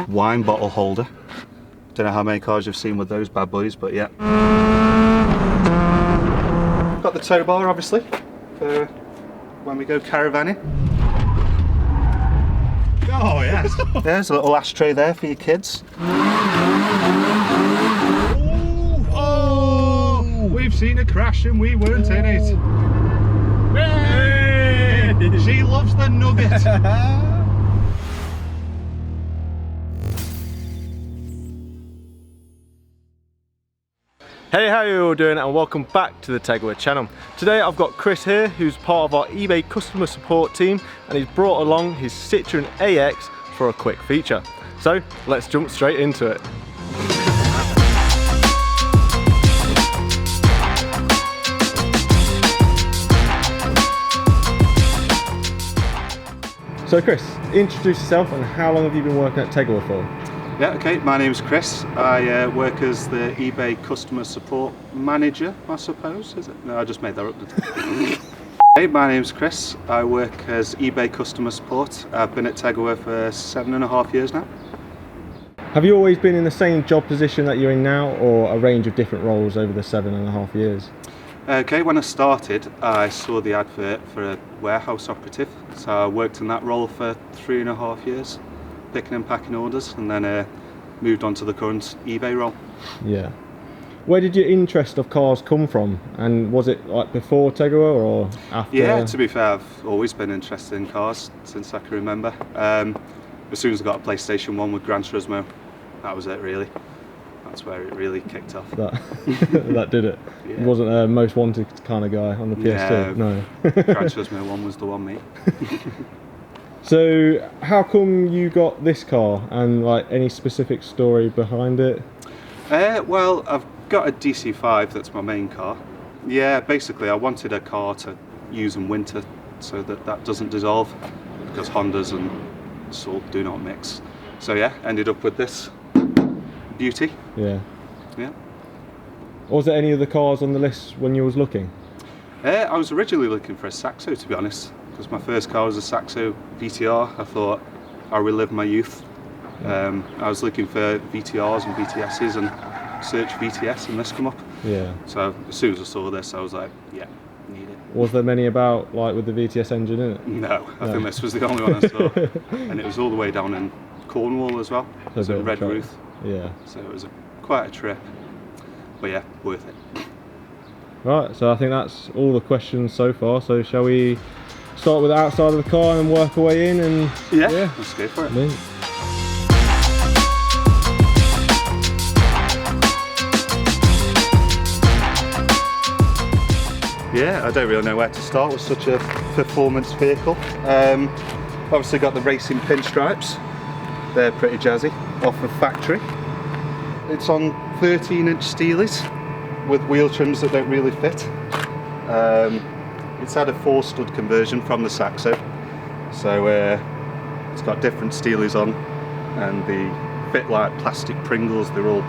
Wine bottle holder. Don't know how many cars you've seen with those bad boys, but yeah. Got the tow bar, obviously, for when we go caravanning. Oh yes. There's a little ashtray there for your kids. Oh, we've seen a crash and we weren't in it. Hey! She loves the nugget. Hey, how are you all doing, and welcome back to the Tegiwa channel. Today I've got Chris here, who's part of our eBay customer support team, and he's brought along his Citroen AX for a quick feature. So let's jump straight into it. So Chris, introduce yourself and how long have you been working at Tegiwa for? Yeah, okay, my name's Chris. I work as the eBay customer support manager, I suppose, is it? No, I just made that up. Hey, my name's Chris. I work as eBay customer support. I've been at Tegiwa for 7.5 years now. Have you always been in the same job position that you're in now, or a range of different roles over the 7.5 years? Okay, when I started, I saw the advert for a warehouse operative, so I worked in that role for 3.5 years. Picking and packing orders, and then moved on to the current eBay role. Yeah. Where did your interest of cars come from, and was it like before Tegiwa or after? Yeah, to be fair, I've always been interested in cars since I can remember. As soon as I got a PlayStation 1 with Gran Turismo, that was it really. That's where it really kicked off. That did it. Yeah. It wasn't a most wanted kind of guy on the PS2. No. Gran Turismo 1 was the one, mate. So how come you got this car, and like any specific story behind it? Well, I've got a DC5 that's my main car. Yeah, basically I wanted a car to use in winter so that doesn't dissolve, because Hondas and salt do not mix. So yeah, ended up with this beauty. Yeah. Yeah. Was there any other cars on the list when you was looking? I was originally looking for a Saxo, to be honest. Because my first car was a Saxo VTR. I thought I'll relive my youth. I was looking for VTRs and VTSs and search VTS, and this come up. Yeah. So as soon as I saw this, I was like, yeah, need it. Was there many about, like, with the VTS engine in it? No, I think this was the only one I saw. And it was all the way down in Cornwall as well. So in Red Ruth. Yeah. So it was quite a trip. But yeah, worth it. Right, so I think that's all the questions so far. So shall we start with the outside of the car and work our way in? And yeah, let's go for it. Yeah, I don't really know where to start with such a performance vehicle. Obviously got the racing pinstripes. They're pretty jazzy, off of factory. It's on 13-inch steelies with wheel trims that don't really fit. It's had a 4-stud conversion from the Saxo, so it's got different steelies on, and they fit like plastic Pringles. They're all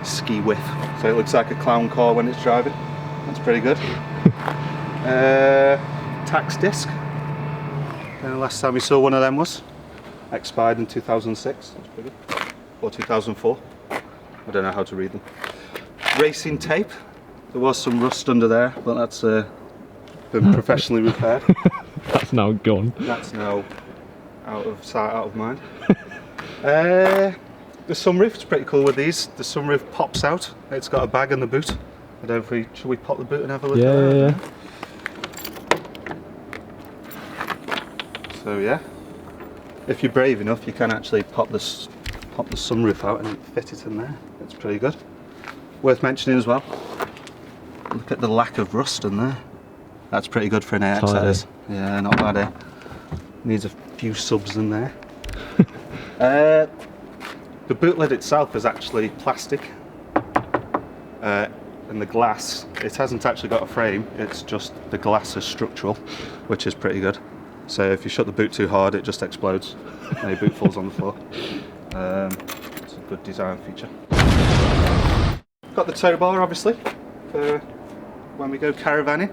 ski whiff, so it looks like a clown car when it's driving. That's pretty good. Tax disc. The last time we saw one of them was expired in 2006. That's pretty good. Or 2004. I don't know how to read them. Racing tape. There was some rust under there, but that's been professionally repaired. That's now gone. That's now out of sight, out of mind. The sunroof's pretty cool with these. The sunroof pops out. It's got a bag in the boot. I don't know if should we pop the boot and have a look at that? Yeah. So yeah, if you're brave enough, you can actually pop the sunroof out and fit it in there. It's pretty good. Worth mentioning as well. Look at the lack of rust in there. That's pretty good for an AX, that is. Yeah, not bad, eh? Needs a few subs in there. The boot lid itself is actually plastic. And the glass, it hasn't actually got a frame, it's just the glass is structural, which is pretty good. So if you shut the boot too hard, it just explodes and your boot falls on the floor. It's a good design feature. Got the tow bar, obviously, for when we go caravanning.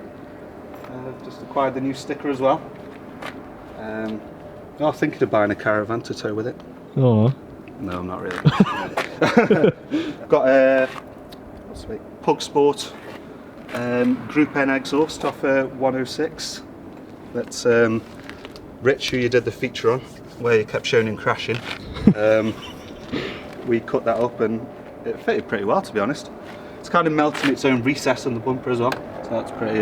Just acquired the new sticker as well. I was thinking of buying a caravan to tow with it. Oh. No, I'm not really. Got a Pug Sport Group N exhaust off a 106. That's Rich, who you did the feature on, where you kept showing him crashing. We cut that up and it fitted pretty well, to be honest. It's kind of melting its own recess in the bumper as well, so that's pretty.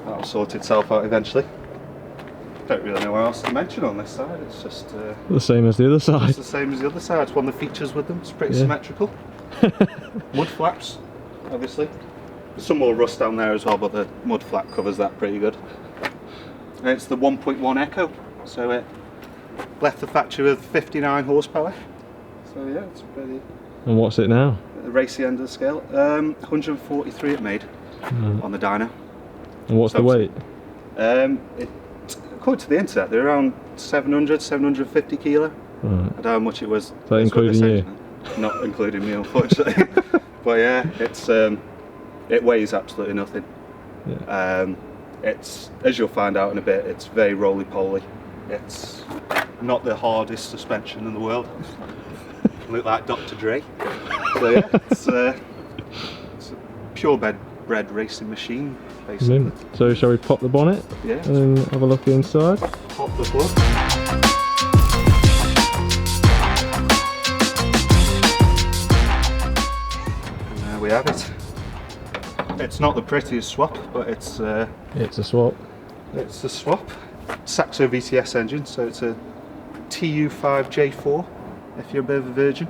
That'll sort itself out eventually. Don't really know what else to mention on this side. It's just the same as the other side. It's the same as the other side. It's one of the features with them. It's pretty symmetrical. Mud flaps, obviously. There's some more rust down there as well, but the mud flap covers that pretty good. And it's the 1.1 Echo, so it left the factory with 59 horsepower. So yeah, it's pretty. And what's it now? At the racy end of the scale. 143 it made on the dyno. And what's the weight? According to the internet, they're around 700, 750 kilo. Right. I don't know how much it was. Is that including you? Not including me, unfortunately. But yeah, it's it weighs absolutely nothing. Yeah. It's, as you'll find out in a bit, it's very roly-poly. It's not the hardest suspension in the world. Look like Dr. Dre. So yeah, it's a pure bred racing machine, basically. So shall we pop the bonnet? Yeah. And then have a look inside? Pop the plug. And there we have it. It's not the prettiest swap, but it's a swap. It's a swap. Saxo VTS engine, so it's a TU5J4 if you're a bit of a virgin.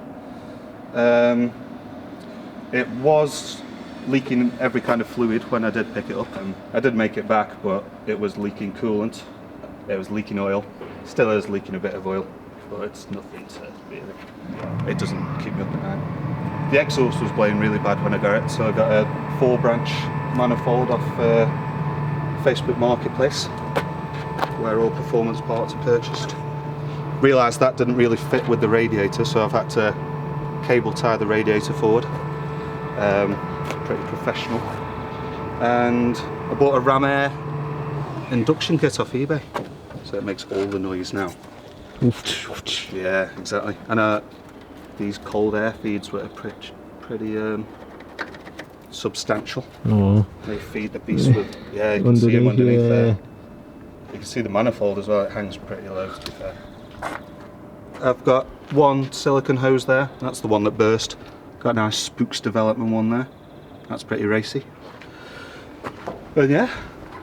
It was leaking every kind of fluid when I did pick it up. I did make it back, but it was leaking coolant, it was leaking oil, still is leaking a bit of oil, but it's nothing to really, it doesn't keep me up at night. The exhaust was blowing really bad when I got it, so I got a 4-branch manifold off Facebook Marketplace, where all performance parts are purchased. Realised that didn't really fit with the radiator, so I've had to cable tie the radiator forward. Pretty professional. And I bought a Ramair induction kit off eBay, so it makes all the noise now. Yeah, exactly. And these cold air feeds were pretty substantial. Oh. They feed the beast with, yeah, you can see them underneath there. You can see the manifold as well, it hangs pretty low, to be fair. I've got one silicone hose there, that's the one that burst. Got a nice Spooks development one there, that's pretty racy. But yeah,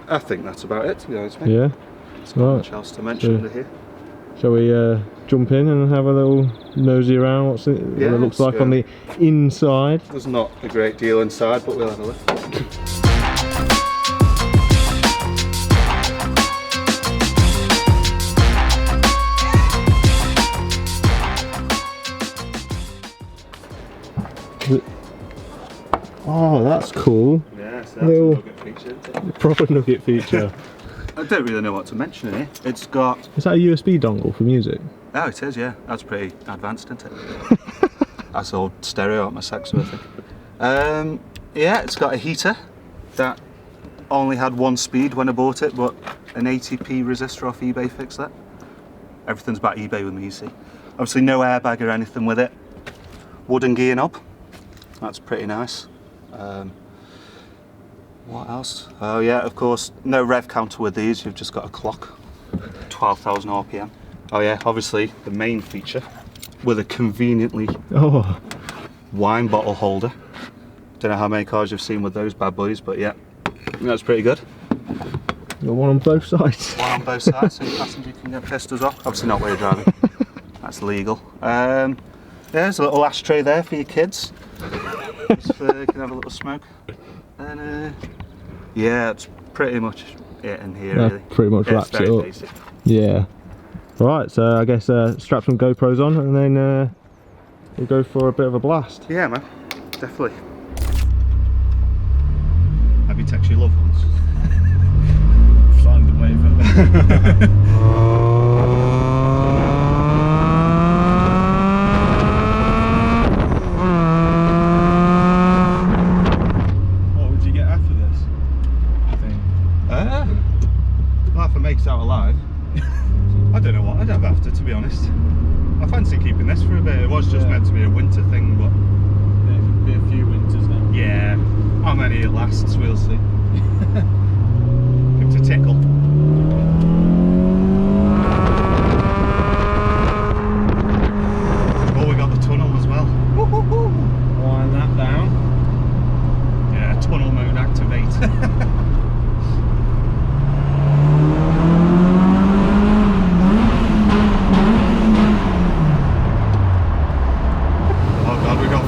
I think that's about it, to be honest with you. Yeah. There's not much else to mention under here. Shall we jump in and have a little nosy around what it looks like on the inside? There's not a great deal inside, but we'll have a look. Oh, that's cool. Yeah, so that's a nugget feature, isn't it? Proper nugget feature. I don't really know what to mention in here. It's got... Is that a USB dongle for music? Oh, it is, yeah. That's pretty advanced, isn't it? That's all stereo at my Saxo, I think. Yeah, it's got a heater that only had 1 speed when I bought it, but an 80p resistor off eBay fixed that. Everything's about eBay with me, you see. Obviously no airbag or anything with it. Wooden gear knob. That's pretty nice. What else? Oh yeah, of course, no rev counter with these, you've just got a clock. 12,000 RPM. Oh yeah, obviously the main feature with a conveniently wine bottle holder. Don't know how many cars you've seen with those bad boys, but yeah, that's pretty good. Got one on both sides. One on both sides, so your passenger can get pissed as well. Obviously not while you're driving. That's legal. Yeah, there's a little ashtray there for your kids. Just you can have a little smoke. And yeah, it's pretty much it in here, really. Pretty much wraps it up. Basic. Yeah. Alright, so I guess strap some GoPros on and then we'll go for a bit of a blast. Yeah, man, definitely. Have you texted your loved ones? Signed the waiver. make it out alive. I don't know what I'd have after, to be honest. I fancy keeping this for a bit. It was just meant to be a winter thing, but it'll be a few winters now. yeah, how many it lasts, we'll see. Give it a tickle. Oh, we got the tunnel as well. Wind that down. Yeah, tunnel mode activate.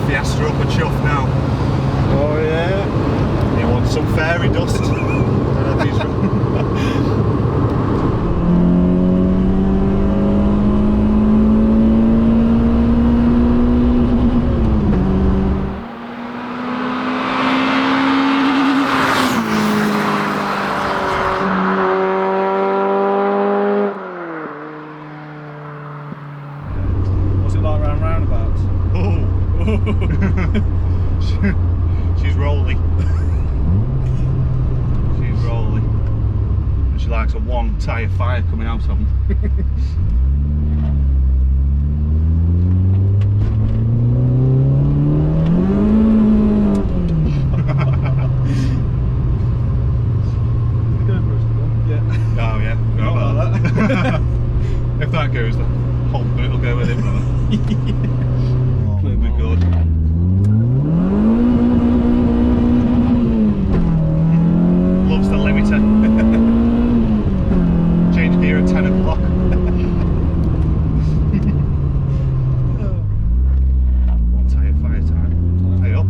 Fiesta up a chuff now. Oh yeah. You want some fairy dust? What's it like round roundabouts? Oh. She's rolly. She's rolly. And she likes a one tyre fire coming out of them. Oh yeah. Go about that. If that goes, the whole boot will go with it, brother. It'll be good. Loves the limiter. Change gear at 10 o'clock. One tyre fire time. Hey up.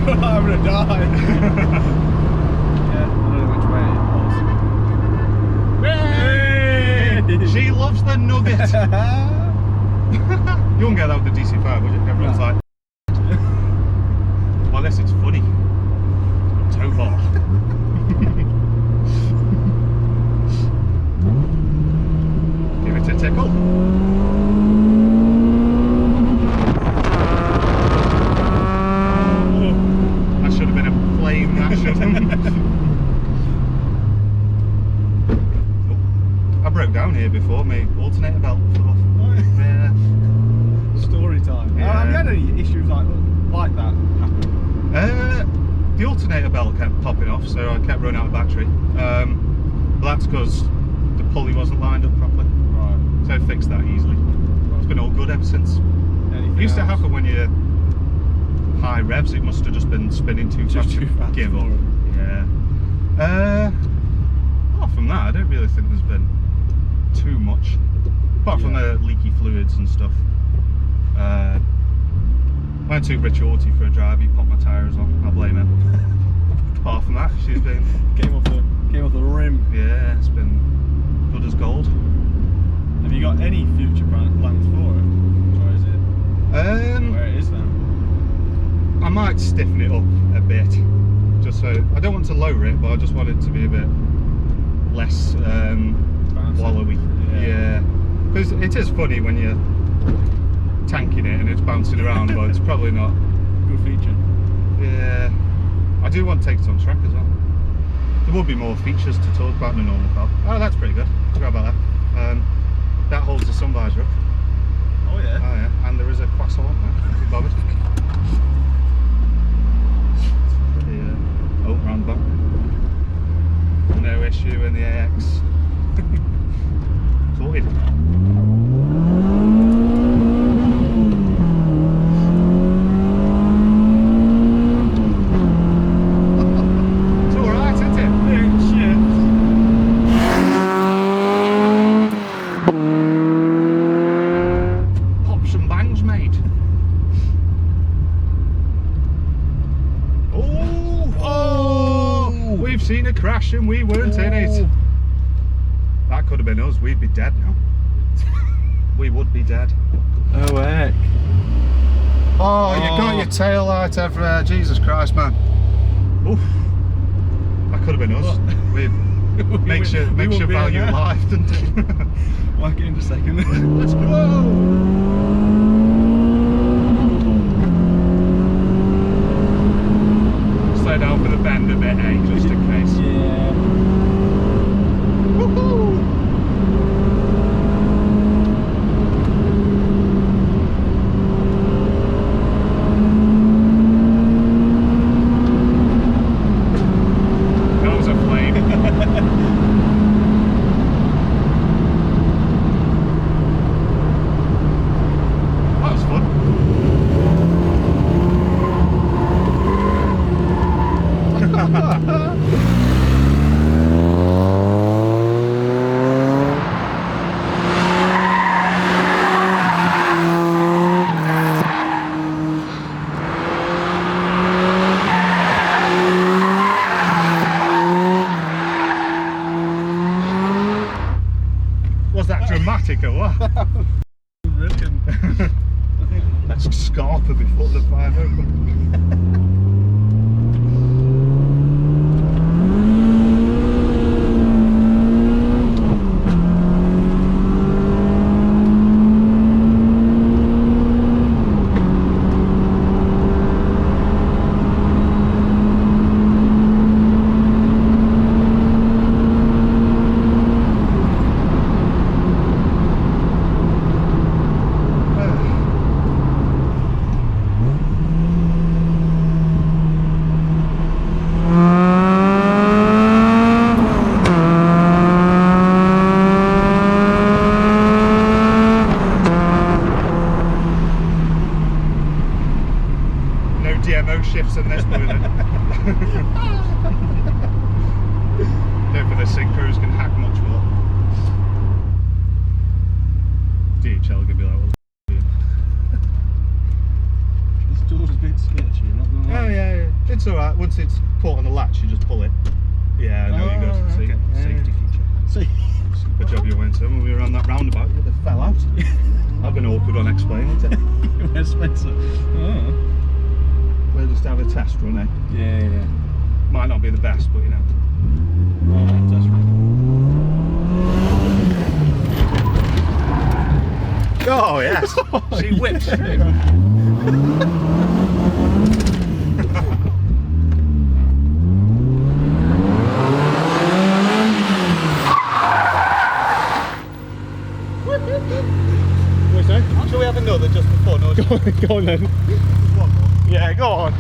I'm gonna die. Yeah, I don't know which way it was. Hey! She loves the nugget. You wouldn't get that with the DC5, would you? Everyone's like, well, this is funny. Tow bar. Give it a tickle. I broke down here before, my alternator belt fell off. Yeah. Story time. Yeah. Have you had any issues like that happen? The alternator belt kept popping off, so I kept running out of battery. But that's because the pulley wasn't lined up properly. Right. So I fixed that easily. It's been all good ever since. Anything It used to else? happen when you're high revs, it must have just been spinning too fast. Too fast. Give up. Yeah. Apart from that, I don't really think there's been too much. Apart from the leaky fluids and stuff. When I took Rich Orty for a drive, he popped my tyres on. I blame him. Apart from that, she's been came off the rim. Yeah, it's been good as gold. Have you got any future plans for it, or is it where it is now? I might stiffen it up a bit, just so I don't want to lower it, but I just want it to be a bit less wallowy. Yeah, because it is funny when you're tanking it and it's bouncing around, but it's probably not good feature. Yeah, I do want to take it on track as well. There will be more features to talk about in a normal car. Oh, that's pretty good. Forgot about that. That holds the sun visor up. Oh yeah. Oh yeah, and there is a croissant there. If you bothered. Oh, round back. No issue in the AX. Sorted. It's alright, isn't it? Yeah, shit. Pops and bangs, mate. Oh! We've seen a crash and we weren't in it. That could have been us, we'd be dead now. we would be dead. Oh heck. Oh, you got your tail light everywhere. Jesus Christ, man. Oof. That could have been us. Makes you value life, doesn't it? Whack it in a second. Let's go! Slow down for the bend a bit, eh? Just in case. Yeah. Woohoo! That was a flame. That was fun. Was that dramatic or what? Brilliant. Let's scarper before the fire opens. Shifts in this boiler. Don't think the synchros can hack much more. DHL can be like, what the f*** This door's a bit sketchy, not gonna lie. Oh yeah. It's alright, once it's caught on the latch you just pull it. Yeah, no, you're good. See, okay. safety feature. See? Good job you went to when we were on that roundabout, you would have fell out. I've been awkward on explaining it. Where's Spencer? Oh. We'll just have a test run, eh? Yeah. Might not be the best, but you know. Oh, test run. Oh yes! She whips through. Shall we have another just for fun? Or Go on then. one more? Yeah, go on.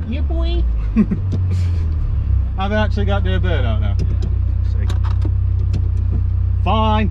Yeah, boy. Have they actually got to do a burnout now? See. Fine.